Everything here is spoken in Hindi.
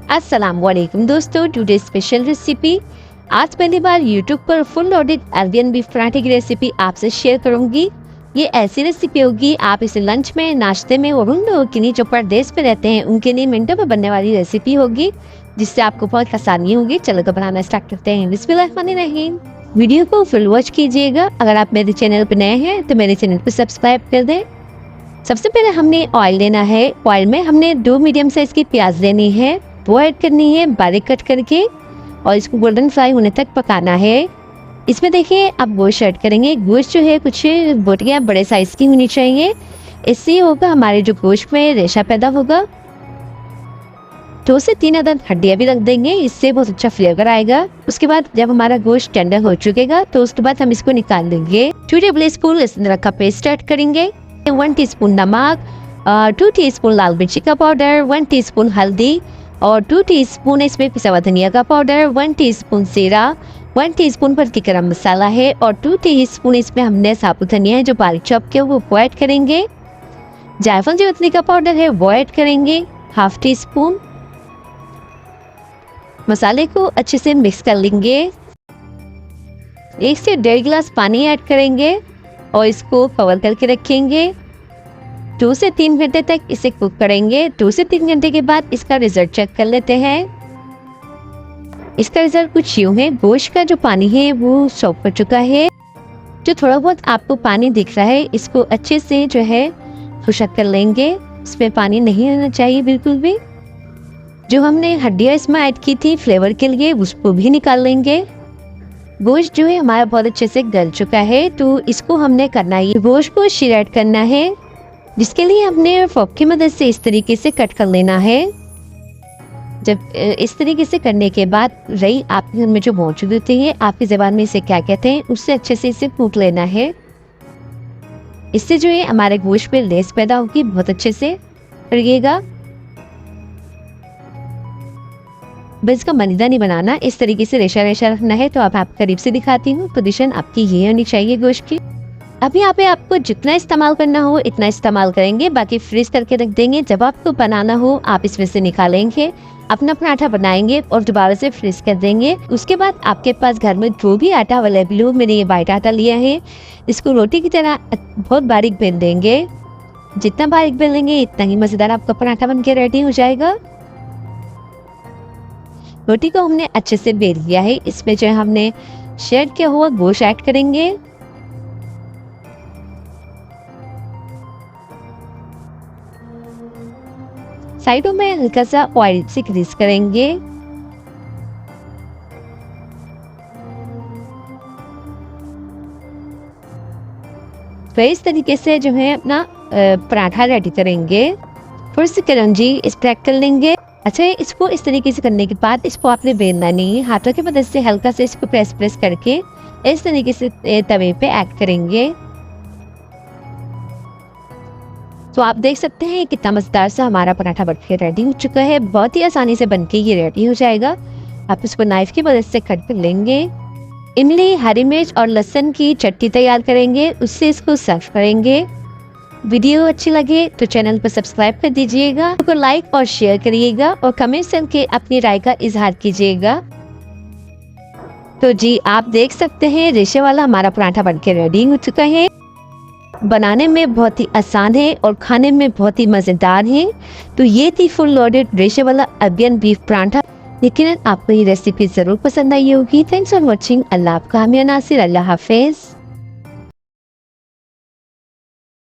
अस्सलाम वालेकुम दोस्तों, टुडे स्पेशल रेसिपी। आज पहली बार यूट्यूब पर फुल लोडेड अरबियन बीफ पराठे की रेसिपी आपसे शेयर करूंगी। ये ऐसी रेसिपी होगी, आप इसे लंच में, नाश्ते में और उन लोगों के लिए जो परदेश पे रहते हैं उनके लिए मिनटों में बनने वाली रेसिपी होगी, जिससे आपको बहुत आसानी होगी। चलो तो बनाना स्टार्ट करते हैं। बिस्मिल्लाहिर्रहमानिर्रहीम। वीडियो को फुल वॉच कीजिएगा। अगर आप मेरे चैनल पर नए हैं तो मेरे चैनल को सब्सक्राइब कर दें। सबसे पहले हमने ऑयल लेना है। ऑयल में हमने 2 मीडियम साइज की प्याज लेनी है, वो ऐड करनी है बारीक कट करके और इसको गोल्डन फ्राई होने तक पकाना है। इसमें देखिए अब गोश्त ऐड करेंगे। गोश्त जो है कुछ बोटियाँ बड़े साइज की होनी चाहिए, इससे होगा हमारे जो गोश्त में रेशा पैदा होगा। 2 से 3 अदद हड्डियाँ भी रख देंगे, इससे बहुत अच्छा फ्लेवर आएगा। उसके बाद जब हमारा गोश्त टेंडर हो चुकेगा तो उसके बाद हम इसको निकाल लेंगे। 2 टेबल स्पून लहसुन का पेस्ट ऐड करेंगे, 1 टीस्पून नमक, 2 टीस्पून लाल मिर्ची का पाउडर, 1 टीस्पून हल्दी और 2 टीस्पून इसमें पिसा हुआ धनिया का पाउडर, 1 टीस्पून जीरा, 1 टीस्पून भर के गरम मसाला है और 2 टीस्पून इसमें हमने साबुत धनिया है जो बारीक चॉप किया वो ऐड करेंगे। जायफल जावित्री का पाउडर है वो ऐड करेंगे, 1/2 टीस्पून। मसाले को अच्छे से मिक्स कर लेंगे। 1 से 1.5 गिलास पानी ऐड करेंगे और इसको कवर करके रखेंगे। 2 से 3 घंटे तक इसे कुक करेंगे। 2 से 3 घंटे के बाद इसका रिजल्ट चेक कर लेते हैं। इसका रिजल्ट कुछ यूँ है, गोश्त का जो पानी है वो सॉक कर चुका है। जो थोड़ा बहुत आपको पानी दिख रहा है इसको अच्छे से जो है खुशक कर लेंगे। इसमें पानी नहीं रहना चाहिए बिल्कुल भी। जो हमने हड्डियाँ इसमें ऐड की थी फ्लेवर के लिए उसको भी निकाल लेंगे। गोश्त जो है हमारा बहुत अच्छे से गल चुका है, तो इसको हमने करना है, गोश्त को शिरेड करना है, जिसके लिए हमने फोक की मदद से इस तरीके से कट कर लेना है। जब इस तरीके से करने के बाद रही आपके घर में जो मौजूद होती है, आपकी ज़बान में इसे क्या कहते हैं, उससे अच्छे से इसे कूट लेना है। इससे जो है हमारे गोश्त पे लेस पैदा होगी। बहुत अच्छे से करिएगा, बस इसका मनीदा नहीं बनाना, इस तरीके से रेशा रेशा रखना है। तो अब आप करीब से दिखाती हूँ। पोजीशन आपकी ये होनी चाहिए गोश्त की। अभी यहाँ पे आपको जितना इस्तेमाल करना हो इतना इस्तेमाल करेंगे, बाकी फ्रीज करके रख देंगे। जब आपको बनाना हो आप इसमें से निकालेंगे, अपना पराठा बनाएंगे और दोबारा से फ्रीज कर देंगे। उसके बाद आपके पास घर में जो भी आटा अवेलेबल हो, मैंने ये वाइट आटा लिया है, इसको रोटी की तरह बहुत बारीक बेल देंगे। जितना बारीक बेलेंगे इतना ही मज़ेदार आपका पराठा बन के रेडी हो जाएगा। रोटी को हमने अच्छे से बेल लिया है। इसमें जो हमने शेड किया हुआ गोश्त ऐड करेंगे। साइडों में हल्का सा ऑयल से ग्रीस करेंगे। तो इस तरीके से जो है अपना पराठा रेडी करेंगे। फिर से कलौंजी स्प्रेड कर लेंगे। अच्छा, इसको इस तरीके से करने के बाद इसको आपने बेलना नहीं है, हाथों की मदद से हल्का से इसको प्रेस करके इस तरीके से तवे पे ऐड करेंगे। तो आप देख सकते हैं कितना मज़ेदार सा हमारा पराठा बन के रेडी हो चुका है। बहुत ही आसानी से बनके ये रेडी हो जाएगा। आप इसको नाइफ की मदद से कट कर लेंगे। इमली, हरी मिर्च और लहसुन की चटनी तैयार करेंगे, उससे इसको सर्व करेंगे। वीडियो अच्छी लगे तो चैनल पर सब्सक्राइब कर दीजिएगा, तो लाइक और शेयर करिएगा और कमेंट करके अपनी राय का इजहार कीजिएगा। तो जी आप देख सकते हैं रेशे वाला हमारा पराठा बनके रेडी हो चुका है। बनाने में बहुत ही आसान है और खाने में बहुत ही मज़ेदार है। तो ये थी फुल लोडेड रेशे वाला अरबियन बीफ पराठा। लेकिन आपको ये रेसिपी ज़रूर पसंद आई होगी। Thanks for watching. अल्लाह आपका हामी नासिर। अल्लाह हाफिज़।